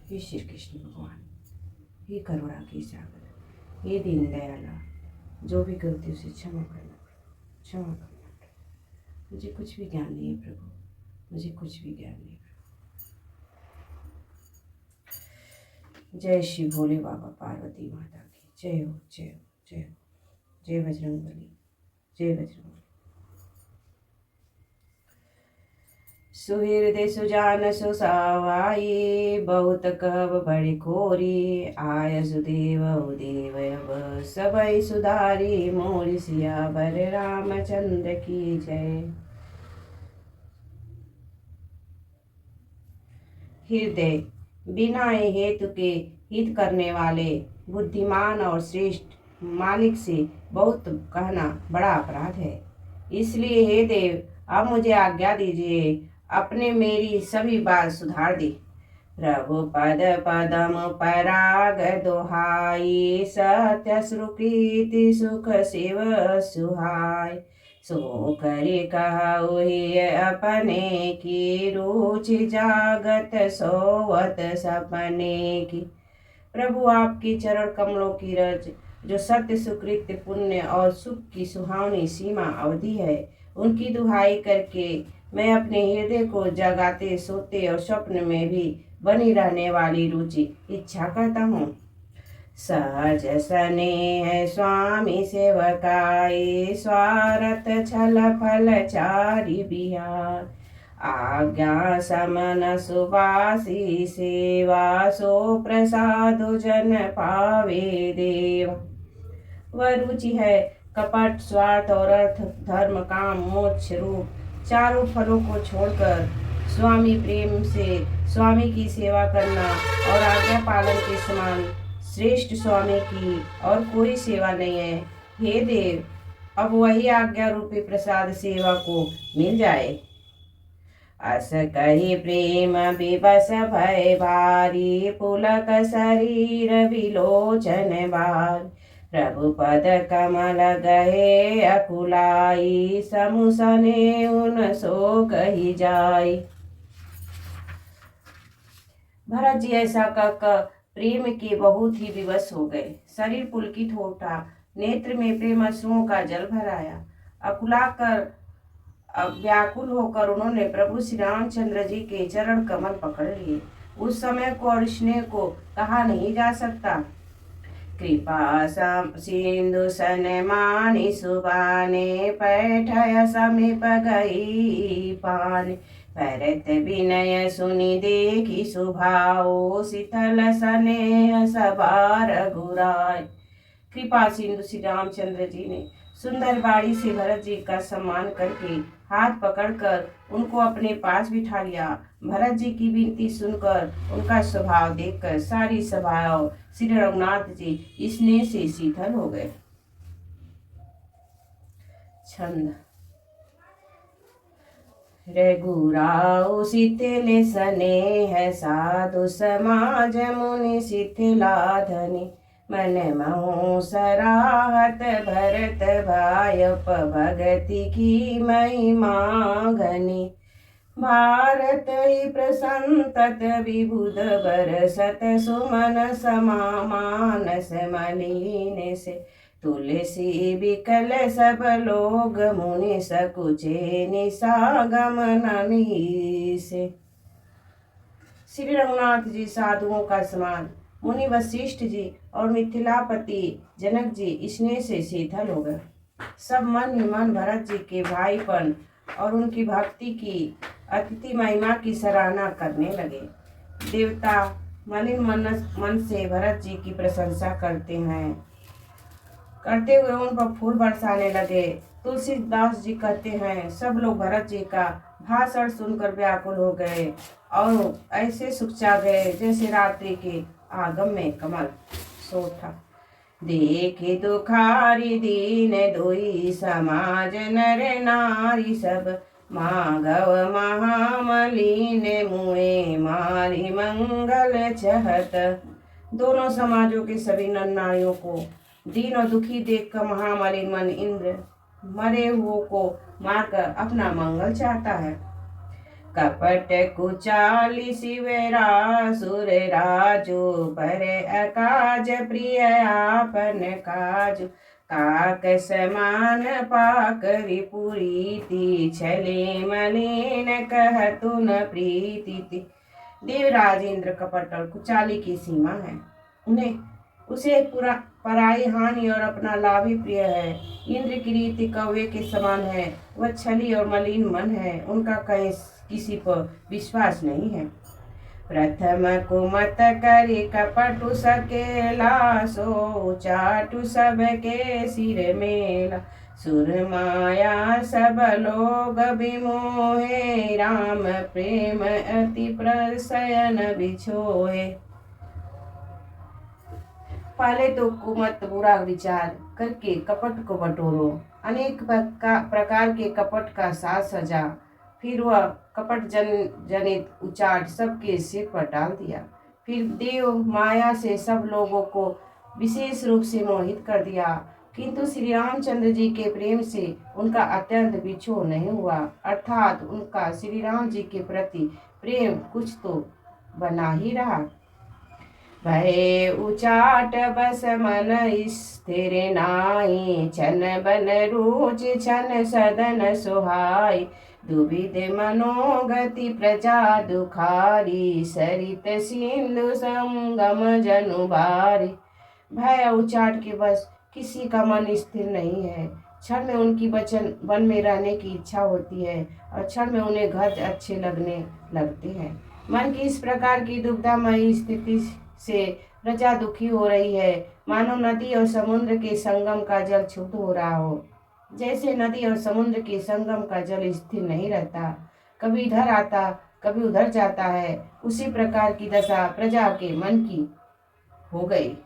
हे श्री कृष्ण भगवान, हे करुणा की सागर, हे दीन दयाला, जो भी गलती उसे क्षमा करना, क्षमा करना। मुझे कुछ भी ज्ञान नहीं है प्रभु, मुझे कुछ भी ज्ञान नहीं। जय श्री भोले बाबा पार्वती माता की जय हो, जय हो, जय हो। जय बजरंगबली, जय बजरंगबली। सुहृदय सुजान सुसावाई, बहुत कहब बड़ी खोरी, आय सुदेव उदेव अब सबई सुधारी, मोरि सियावर रामचंद्र की जय। हृदय बिना हेतु के हित करने वाले बुद्धिमान और श्रेष्ठ मालिक से बहुत कहना बड़ा अपराध है। इसलिए हे देव, अब मुझे आज्ञा दीजिए, अपने मेरी सभी बात सुधार दी। प्रभु पद पदम पराग दोहाई, सत्य श्रुकृति सुख शिव सुहाय। सो करि कहु ही अपने की, रुचि जागत सोवत सपने की। प्रभु आपकी चरण कमलों की रज, जो सत्य सुकृत्य पुण्य और सुख की सुहावनी सीमा अवधि है, उनकी दुहाई करके मैं अपने हृदय को जगाते सोते और स्वप्न में भी बनी रहने वाली रुचि इच्छा करता हूँ। सहज स्नेह स्वामी सेवकाई, स्वारथ छल फल चारि बिहार। आज्ञा समन सुबासी सेवा, सो प्रसाद जन पावे देवा। वह रुचि है कपट स्वार्थ और अर्थ धर्म काम मोक्ष रूप चारों फलों को छोड़कर स्वामी प्रेम से स्वामी की सेवा करना, और आज्ञा पालन के समान श्रेष्ठ स्वामी की और कोई सेवा नहीं है। हे देव, अब वही आज्ञा रूपी प्रसाद सेवा को मिल जाए। अस कही प्रेम विवश भय भारी, पुलक शरीर विलोचन बार। प्रभु पद कमल गए अकुलाई, समुसने उन सो कही जाई। भरत जी ऐसा कहकर प्रेम के बहुत ही विवश हो गए। शरीर पुलकित हो उठा, नेत्र में प्रेम अश्रुओं का जल भर आया। अकुला कर व्याकुल होकर उन्होंने प्रभु श्री रामचंद्र जी के चरण कमल पकड़ लिए। उस समय को और स्नेह को कहा नहीं जा सकता। कृपा सिंधु सन मानि सुबाने, पैठय समीप गई पान। भरत विनय सुनि देखी सुभाओ, शीतल स्नेह सभा रघुराय। कृपा सिंधु श्री रामचंद्र जी ने सुंदर बाड़ी से भरत जी का सम्मान करके हाथ पकड़कर उनको अपने पास बिठा लिया। भरत जी की विनती सुनकर उनका स्वभाव देखकर सारी सभा और श्री रघुनाथ जी स्नेह से शीतल हो गए। छंद। रघुराऊ शिथिल स्नेह, साधु समाज मुनि शिथिलाधनि। मन महु सराहत भरत भायप, भगति की महिमा घनी। भारत ही प्रसंतत विबुध बरसत, सुमन समा मानस मलिन से। तुलसी बिकल सब लोग, मुनि सकुचे निसागम ननी से। श्री रघुनाथ जी साधुओं का समान, मुनि वशिष्ठ जी और मिथिलापति जनक जी स्नेह से शीतल हो गए। सब मन ही मन भरत जी के भाईपन और उनकी भक्ति की अतिथि महिमा की सराहना करने लगे। देवता मलिन मन से भरत जी की प्रशंसा करते हुए उन पर फूल बरसाने लगे। तुलसीदास जी कहते हैं, सब लोग भरत जी का भाषण सुनकर व्याकुल हो गए और ऐसे सुखचा गए जैसे रात्रि के आगम में कमल सोठा। देखे दुखारी दीन दोई, समाज नर नारी सब। माघव महामलिन मुए, मारी मंगल चहत। दोनों समाजों के सभी नर नारियों को दीन और दुखी देखकर महामलिन मन इंद्र मरे हुओं को मारकर अपना मंगल चाहता है। कपट कुचाली शिवरा सुर राजो पर अकाज प्रिय आपन काजु काक समान पाकरि पुरीति छले मलिन कहतु न प्रीति। देवराज इंद्र कपट और कुचाली की सीमा है। उन्हें उसे पूरा पराई हानि और अपना लाभ ही प्रिय है। इंद्र की रीति कौवे के समान है। वह छली और मलिन मन है। उनका कहीं किसी पर विश्वास नहीं है। प्रथम कुमत करि कपटु सकेला सो चाटु सबके सिर मेला सुर माया सब लोग विमोहे राम प्रेम अति प्रसयन बिछोहे। पहले तो कुमत बुरा विचार करके कपट को बटोरो, अनेक प्रकार के कपट का साज सजा, फिर वह कपट जनित उचाट सबके सिर पर डाल दिया। फिर देव माया से सब लोगों को विशेष रूप से मोहित कर दिया, किंतु श्री रामचंद्र जी के प्रेम से उनका अत्यंत बिछोह नहीं हुआ, अर्थात उनका श्री राम जी के प्रति प्रेम कुछ तो बना ही रहा। भय उचाट बस मन स्थिर नाई छन बन रुच छन सदन सुहाई दुविध मनोगति प्रजा दुखारी सरित सिंधु संगम जनु बारी। भय उचाट के बस किसी का मन स्थिर नहीं है। क्षण में उनकी वन में रहने की इच्छा होती है और क्षण में उन्हें घर अच्छे लगने लगते हैं। मन की इस प्रकार की दुविधामयी स्थिति से प्रजा दुखी हो रही है, मानो नदी और समुद्र के संगम का जल क्षुब्ध हो रहा हो। जैसे नदी और समुद्र के संगम का जल स्थिर नहीं रहता, कभी इधर आता कभी उधर जाता है, उसी प्रकार की दशा प्रजा के मन की हो गई।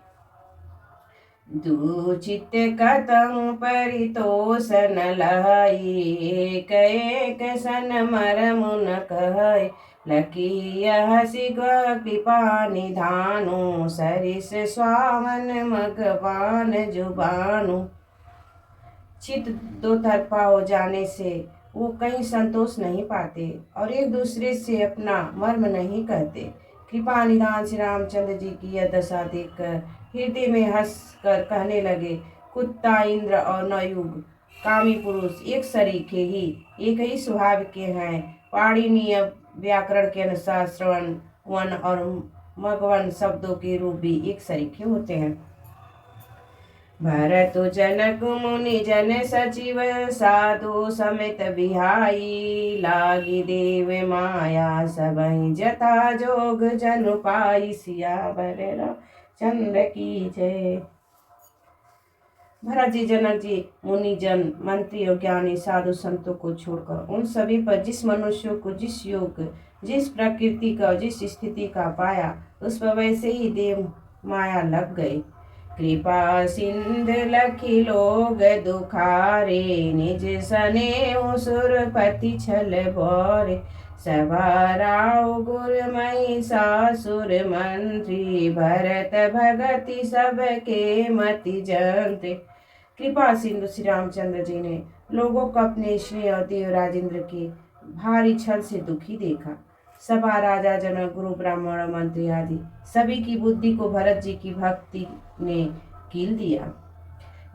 दूचित कतम परितोषन लहई एक एक सन मरम न कहै लकी हसी कृपा निधानु सरिस स्वामन मगवान जुबानु। चित दो तरफा हो जाने से वो कहीं संतोष नहीं पाते और एक दूसरे से अपना मर्म नहीं कहते। कृपा निधान श्री रामचंद्र जी की यह दशा देखकर हृदय में हंस कर कहने लगे, कुत्ता इंद्र और नयुग कामी पुरुष एक सरीखे ही एक ही स्वभाव के हैं। पाणिनीय व्याकरण के अनुसार श्रवण वन और मगवन शब्दों के रूप भी एक सरीखे होते हैं। भरत जनक मुनि जन सचिव साधु समेत बिहाई लागी देव माया सबहि जथा जोग जनु पाई सियावर चंद्र की जय। भरत जी जनक जी मुनि जन मंत्री और ज्ञानी साधु संतों को छोड़कर उन सभी पर जिस मनुष्यों को जिस योग जिस प्रकृति का जिस स्थिति का पाया उस पर वैसे ही देव माया लग गई। कृपा सिंध लखी लोग दुखारे निज सने सुरपति छल भोरे सवाराव गुरमयी सासुर मंत्री भरत भगति सबके मति जंत्र। कृपा सिंधु श्री रामचंद्र जी ने लोगों को अपने स्नेह और देवराज इंद्र के भारी छल से दुखी देखा। सभा राजा जनक गुरु ब्राह्मण और मंत्री आदि सभी की बुद्धि को भरत जी की भक्ति ने कील दिया।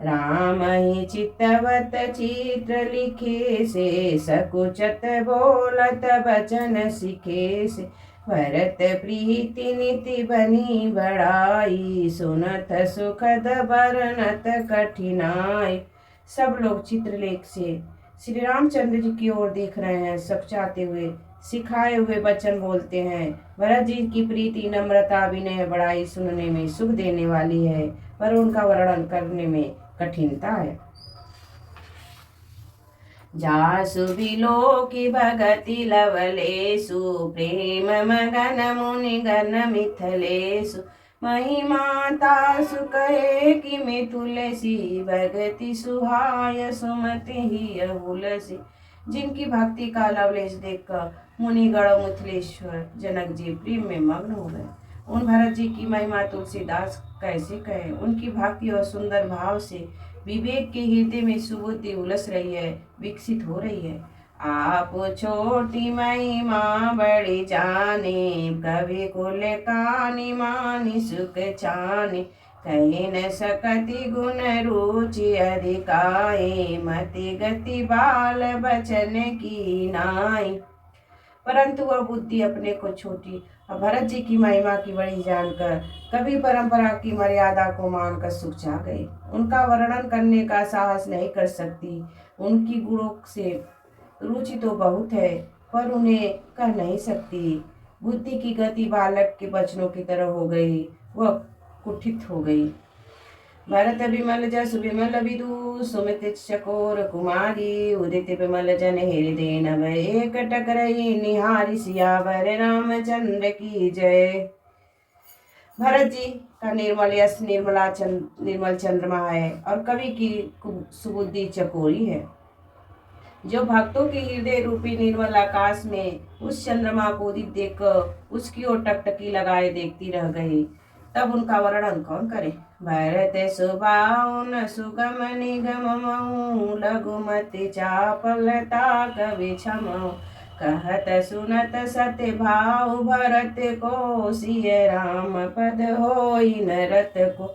राम ही चित्तवत चित्र लिखे से सकुचत बोलत वचन सिखे से भरत प्रीति नीति बनी बढ़ाई सुनत सुखद बरनत कठिनाई। सब लोग चित्रलेख से श्री रामचंद्र जी की ओर देख रहे हैं, सकुचाते हुए सिखाए हुए वचन बोलते हैं। भरत जी की प्रीति नम्रता विनय बड़ाई सुनने में सुख देने वाली है, पर उनका वर्णन करने में कठिनता है। जासु बिलो की भगति लवलेसु प्रेम मगन मुनि गण मिथलेसु महिमा तासु कहे कि मिथुलसी भगति सुहाय सुमति ही अहुलसी। जिनकी भक्ति का लवलेश देखकर मुनिगण और मिथिलेश्वर जनक जी प्रेम में मग्न हो गए। उन भरत जी की महिमा तुलसीदास कैसे कहे। उनकी भक्ति और सुंदर भाव से विवेक के हृदय में सुबुद्धि उलस रही है, विकसित हो रही है। आप छोटी महिमा बड़ी जाने, कवि कुल कानि मानि सुख छानि। कही न सकति गुण रुचि अधिकाई, मति गति बाल बचन की नाई। परंतु वह बुद्धि अपने को छोटी और भरत जी की महिमा की बड़ी जानकर, कभी परंपरा की मर्यादा को मानकर सूख जा गई। उनका वर्णन करने का साहस नहीं कर सकती। उनकी गुणों से रुचि तो बहुत है, पर उन्हें कह नहीं सकती। बुद्धि की गति बालक के बचनों की तरह हो गई, वह कुठित हो गई। भरत विमल जस विमल विदु, सुमित चकोर कुमारी। उदित विमल जन हृदय नभ, एक टकरई निहारी। सियावर रामचंद्र की जय। भरत जी का निर्मल यश निर्मल चंद्रमा है और कवि की सुबुद्धि चकोरी है, जो भक्तों के हृदय रूपी निर्मल आकाश में उस चंद्रमा को उदित देखकर उसकी ओर टकटकी लगाए देखती रह गई। तब उनका वर्णन कौन करे। भरत सुबाउन सुगम निगम मऊ, लघुमति चापलता कवि क्षमऊ। कहत सुनत सत्य भाव भरत को, सिय राम पद होई न रत को।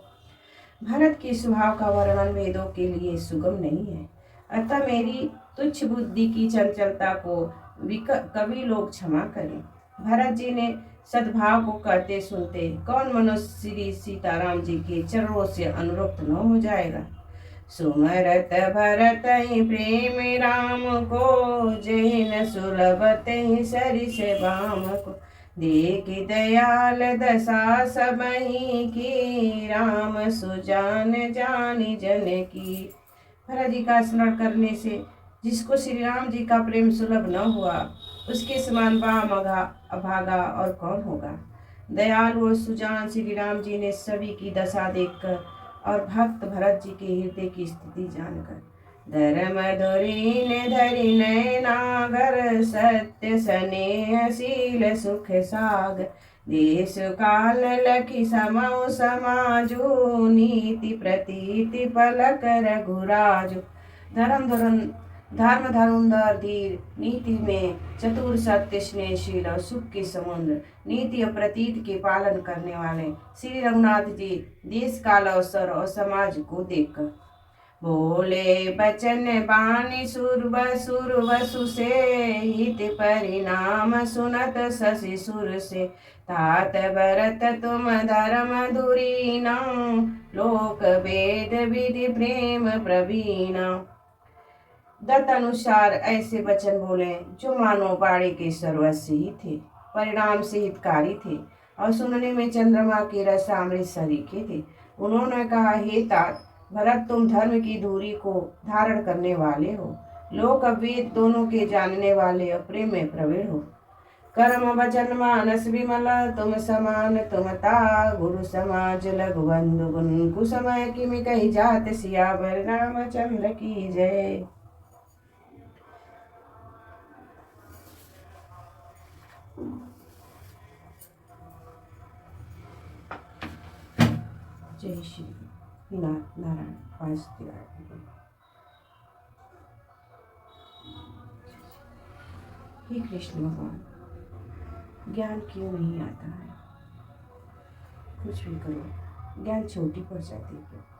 भरत के स्वभाव का वर्णन वेदों के लिए सुगम नहीं है, अतः मेरी तुच्छ बुद्धि की चंचलता को कवि लोग क्षमा करें। भरत जी ने सद्भाव को कहते सुनते कौन मनुष्य श्री सीताराम जी के चरणों से अनुरक्त न हो जाएगा। सुमरत भरत प्रेम राम को, जय न सुलभ तहि सरिस बाम को। देख दयाल दशा सबहि की, राम सुजान जानी जन की। भरत जी का स्मरण करने से जिसको श्री राम जी का प्रेम सुलभ न हुआ, उसके समान अभागा और कौन होगा। दयालु और सुजान श्री राम जी ने सभी की दशा देखकर और भक्त भरत जी के हृदय की स्थिति जानकर, धर्म धुरीन धरि नयनागर, सत्य स्नेहशील सुख सागर। देश काल लखी समौ समाजु, नीति प्रतीति पलक रघुराजु। धर्म धुरंधर धीर, नीति में चतुर, सत्य स्नेहशील और सुख के समुद्र, नीति और प्रतीत के पालन करने वाले श्री रघुनाथ जी देश काल अवसर और समाज को देखकर बोले बचन बानी सुर वसु से, हित परिणाम सुनत शशि सुर से। तात भरत तुम धर्म धुरीना, लोक वेद विधि प्रेम प्रवीणा। दत्त अनुसार ऐसे वचन बोले जो मानो बाड़े के सर्वस्व ही थे, परिणाम से हितकारी थे और सुनने में चंद्रमा के रस अमृत सरीखे थे। उन्होंने कहा, हे तात भरत, तुम धर्म की धुरी को धारण करने वाले हो, लोक वेद दोनों के जानने वाले और प्रेम में प्रवीण हो। कर्म वचन मानस विमल तुम समान, तुम ता गुरु समाज लघु बंधु गुण। कुसमय किमि कही जात, सियावर रामचंद्र की जय। जय श्री नारायण वासुदेव। हे कृष्ण भगवान, ज्ञान क्यों नहीं आता है। कुछ भी करो, ज्ञान छोटी पड़ जाती है।